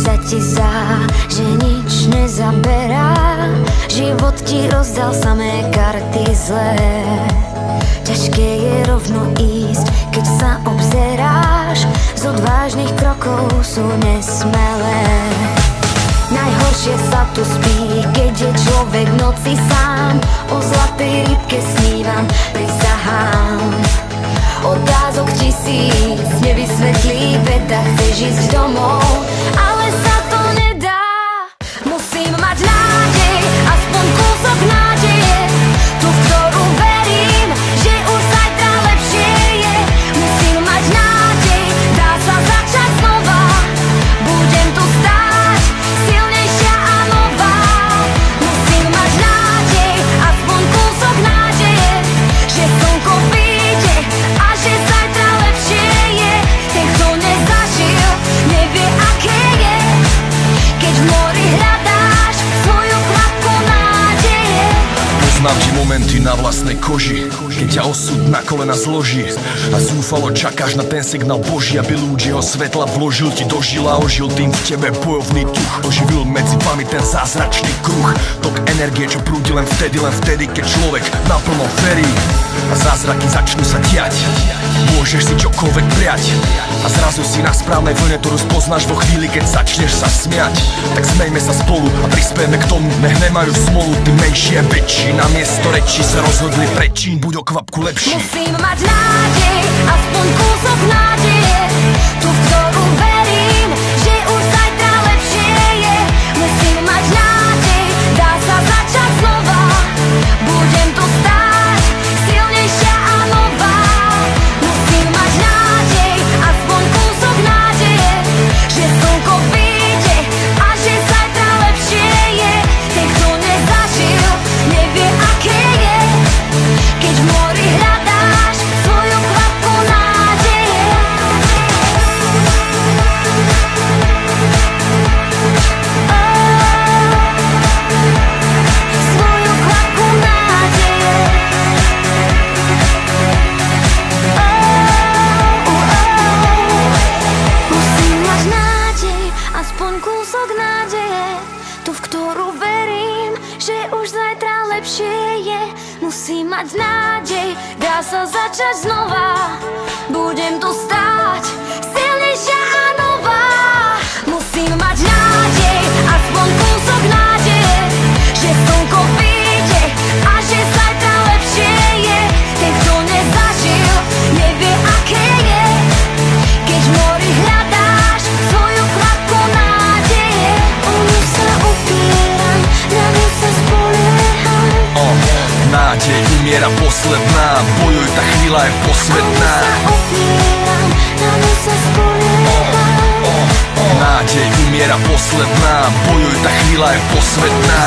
sa ti zdá, že nič nezaberá. Život ti rozdal samé karty zlé. Ťažké je rovno ísť, keď sa obzeráš. Z odvážnych krokov sú nesmelé. Najhoršie sa tu spí, keď je človek v noci sám. O zlatej rybke snívam, prisahám. Otázok tisíc nevysvetlí veda. Chceš ísť domov, ale sa to nedá. Musím mať nádej, aspoň kúsok nádeje, tú, v ktorú verím, že už zajtra lepšie je. Musím mať nádej, dá sa začať znova. Budem tu stáť, silnejšia a nová. Musím mať nádej, aspoň kúsok nádeje, že slnko vyjde a že zajtra lepšie je. Ten, kto nezažil, nevie, aké je, keď v mori hľadáš svoju kvapku nádeje. Poznám tie momenty na vlastnej koži, keď ťa osud na kolena zloží a zúfalo čakáš na ten signál Boží, aby ľudí jeho svetla vložil ti do žila. Ožil tým v tebe bojovný duch, oživil medzi vami ten zázračný kruh. Tok energie, čo prúdi len vtedy, keď človek naplno verí. A zázraky začnú sa diať, môžeš si čokoľvek prijať. A zrazu si na správnej vlne, ktorú spoznáš vo chvíli, keď začneš sa smiať. Tak smejme sa spolu a prispiejme k tomu, nech nemajú smolu tí menšie väčší. Namiesto rečí sa rozhodli prečín, buď o kvapku lepší. Musím mať nádej, aspoň kúsok nádeje, tú, v ktorú verím, že už zajtra lepšie je. Musím mať nádej, dá sa začať znova. Budem tu stáť, silnejšia a nová. Musím mať nádej, aspoň kúsok nádeje, že slnko vyjde a že zajtra lepšie je. Ten, kto nezažil, nevie, aké je, keď v mori hľadáš svoju kvapku nádeje. Svoju kvapku nádeje. Musím mať nádej, aspoň kúsok nádeje, tú, v ktorú verím, že už zajtra lepšie je. Musím mať nádej, dá sa začať znova. Budem tu stáť, silnejšia a nová. Musím mať nádej, aspoň kúsok nádeje, že slnko vyjde a že zajtra lepšie je. Ten, kto nezažil, nevie, aké je, keď v mori hľadáš svoju kvapku nádeje. O ňu sa opieram, na ňu sa spolieham. Nádej umiera posledná, bojuj, tá chvíľa je posvetná. O ňu sa opieram, na ňu sa spolieham. Nádej umiera posledná, bojuj, tá chvíľa je posvetná.